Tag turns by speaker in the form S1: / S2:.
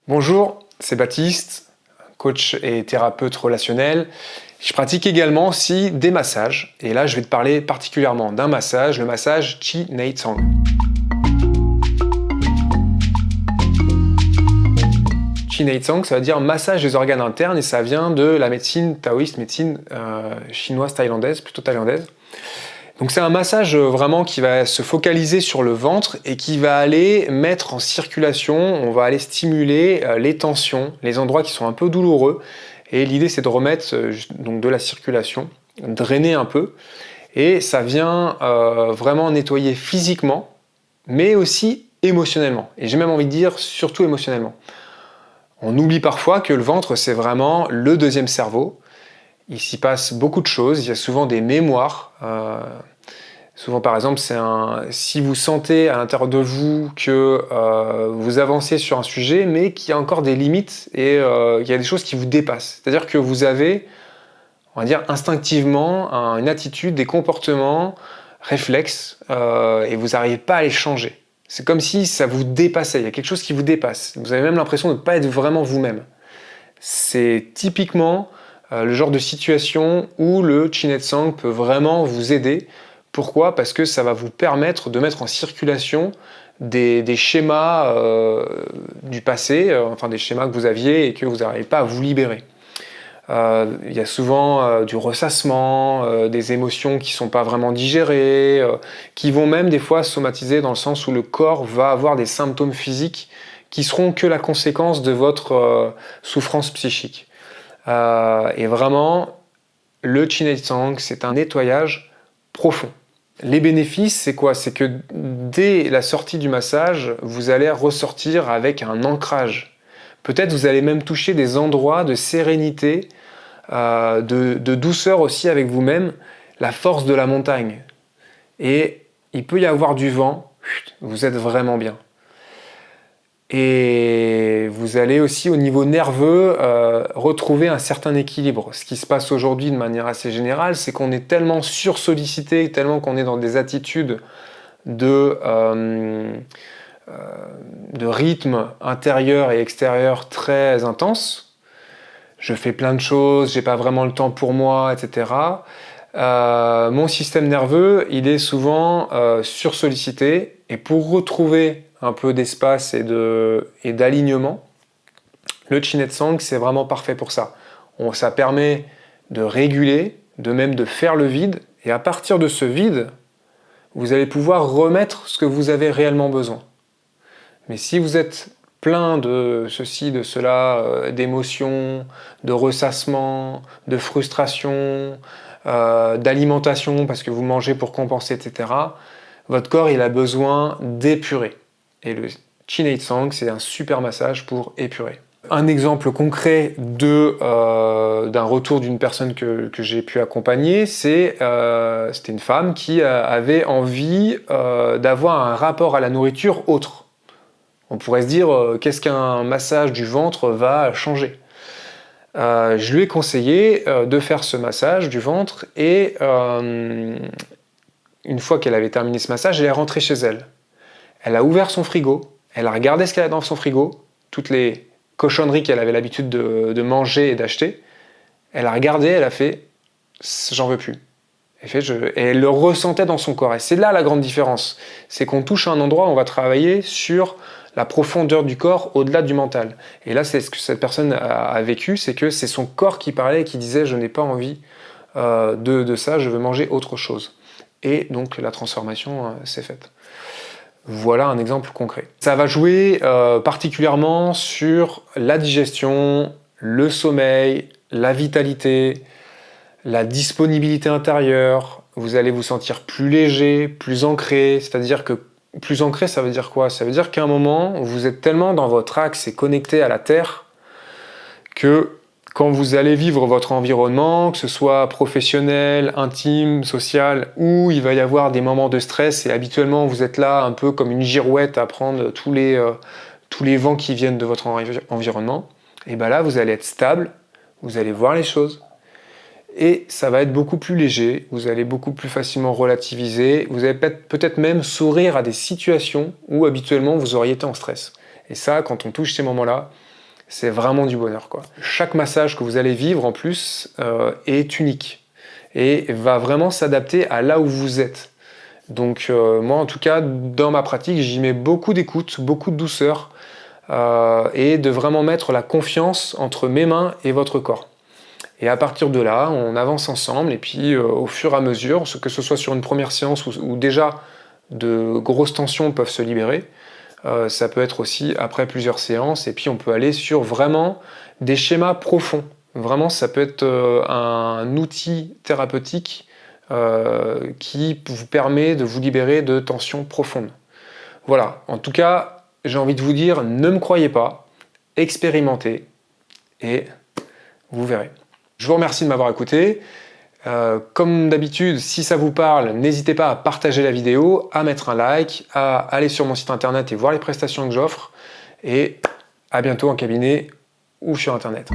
S1: Bonjour, c'est Baptiste, coach et thérapeute relationnel. Je pratique également aussi des massages. Et là, je vais te parler particulièrement d'un massage, le massage Chi Nei Tsang. Chi Nei Tsang, ça veut dire massage des organes internes et ça vient de la médecine taoïste, médecine chinoise thaïlandaise, plutôt thaïlandaise. Donc c'est un massage vraiment qui va se focaliser sur le ventre et qui va aller mettre en circulation, on va aller stimuler les tensions, les endroits qui sont un peu douloureux. Et l'idée c'est de remettre donc de la circulation, drainer un peu. Et ça vient vraiment nettoyer physiquement, mais aussi émotionnellement. Et j'ai même envie de dire surtout émotionnellement. On oublie parfois que le ventre c'est vraiment le deuxième cerveau. Il s'y passe beaucoup de choses, il y a souvent des mémoires. Souvent, par exemple, si vous sentez à l'intérieur de vous que vous avancez sur un sujet, mais qu'il y a encore des limites et il y a des choses qui vous dépassent. C'est-à-dire que vous avez, on va dire, instinctivement une attitude, des comportements, réflexes, et vous n'arrivez pas à les changer. C'est comme si ça vous dépassait, il y a quelque chose qui vous dépasse. Vous avez même l'impression de ne pas être vraiment vous-même. C'est typiquement le genre de situation où le Chi Nei Tsang peut vraiment vous aider. Pourquoi ? Parce que ça va vous permettre de mettre en circulation des schémas du passé, enfin des schémas que vous aviez et que vous n'arrivez pas à vous libérer. Il y a souvent du ressassement, des émotions qui ne sont pas vraiment digérées, qui vont même des fois somatiser dans le sens où le corps va avoir des symptômes physiques qui seront que la conséquence de votre souffrance psychique. Et vraiment, le Chi Nei Tsang, c'est un nettoyage profond. Les bénéfices, c'est quoi ? C'est que dès la sortie du massage, vous allez ressortir avec un ancrage. Peut-être vous allez même toucher des endroits de sérénité, de douceur aussi avec vous-même, la force de la montagne. Et il peut y avoir du vent, vous êtes vraiment bien. Et vous allez aussi au niveau nerveux retrouver un certain équilibre. Ce qui se passe aujourd'hui de manière assez générale, c'est qu'on est tellement sursollicité, tellement qu'on est dans des attitudes de rythme intérieur et extérieur très intenses. Je fais plein de choses, j'ai pas vraiment le temps pour moi, etc. Mon système nerveux, il est souvent sursollicité, et pour retrouver un peu d'espace et d'alignement, le Chi Nei Tsang, c'est vraiment parfait pour ça. Ça permet de réguler, de faire le vide, et à partir de ce vide, vous allez pouvoir remettre ce que vous avez réellement besoin. Mais si vous êtes plein de ceci, de cela, d'émotions, de ressassement, de frustration, d'alimentation parce que vous mangez pour compenser, etc., votre corps il a besoin d'épurer. Et le Chi Nei Tsang, c'est un super massage pour épurer. Un exemple concret d'un retour d'une personne que j'ai pu accompagner, c'était une femme qui avait envie d'avoir un rapport à la nourriture autre. On pourrait se dire, qu'est-ce qu'un massage du ventre va changer ? Je lui ai conseillé de faire ce massage du ventre et une fois qu'elle avait terminé ce massage, elle est rentrée chez elle. Elle a ouvert son frigo, elle a regardé ce qu'elle avait dans son frigo, toutes les cochonneries qu'elle avait l'habitude de manger et d'acheter. Elle a regardé, elle a fait « j'en veux plus ». Et elle le ressentait dans son corps. Et c'est là la grande différence. C'est qu'on touche à un endroit où on va travailler sur la profondeur du corps au-delà du mental. Et là, c'est ce que cette personne a vécu, c'est que c'est son corps qui parlait et qui disait « je n'ai pas envie de ça, je veux manger autre chose ». Et donc la transformation s'est faite. Voilà un exemple concret. Ça va jouer particulièrement sur la digestion, le sommeil, la vitalité, la disponibilité intérieure. Vous allez vous sentir plus léger, plus ancré. C'est-à-dire que plus ancré, ça veut dire quoi ? Ça veut dire qu'à un moment, vous êtes tellement dans votre axe et connecté à la Terre que quand vous allez vivre votre environnement, que ce soit professionnel, intime, social, où il va y avoir des moments de stress et habituellement vous êtes là un peu comme une girouette à prendre tous les vents qui viennent de votre environnement, et bien là vous allez être stable, vous allez voir les choses et ça va être beaucoup plus léger, vous allez beaucoup plus facilement relativiser, vous allez peut-être même sourire à des situations où habituellement vous auriez été en stress. Et ça, quand on touche ces moments-là, c'est vraiment du bonheur, quoi. Chaque massage que vous allez vivre en plus est unique et va vraiment s'adapter à là où vous êtes. Donc moi en tout cas, dans ma pratique, j'y mets beaucoup d'écoute, beaucoup de douceur et de vraiment mettre la confiance entre mes mains et votre corps. Et à partir de là, on avance ensemble et puis au fur et à mesure, que ce soit sur une première séance où déjà de grosses tensions peuvent se libérer, ça peut être aussi après plusieurs séances et puis on peut aller sur vraiment des schémas profonds. Vraiment, ça peut être un outil thérapeutique qui vous permet de vous libérer de tensions profondes. Voilà, en tout cas, j'ai envie de vous dire, ne me croyez pas, expérimentez et vous verrez. Je vous remercie de m'avoir écouté. Comme d'habitude, si ça vous parle, n'hésitez pas à partager la vidéo, à mettre un like, à aller sur mon site internet et voir les prestations que j'offre. Et à bientôt en cabinet ou sur internet.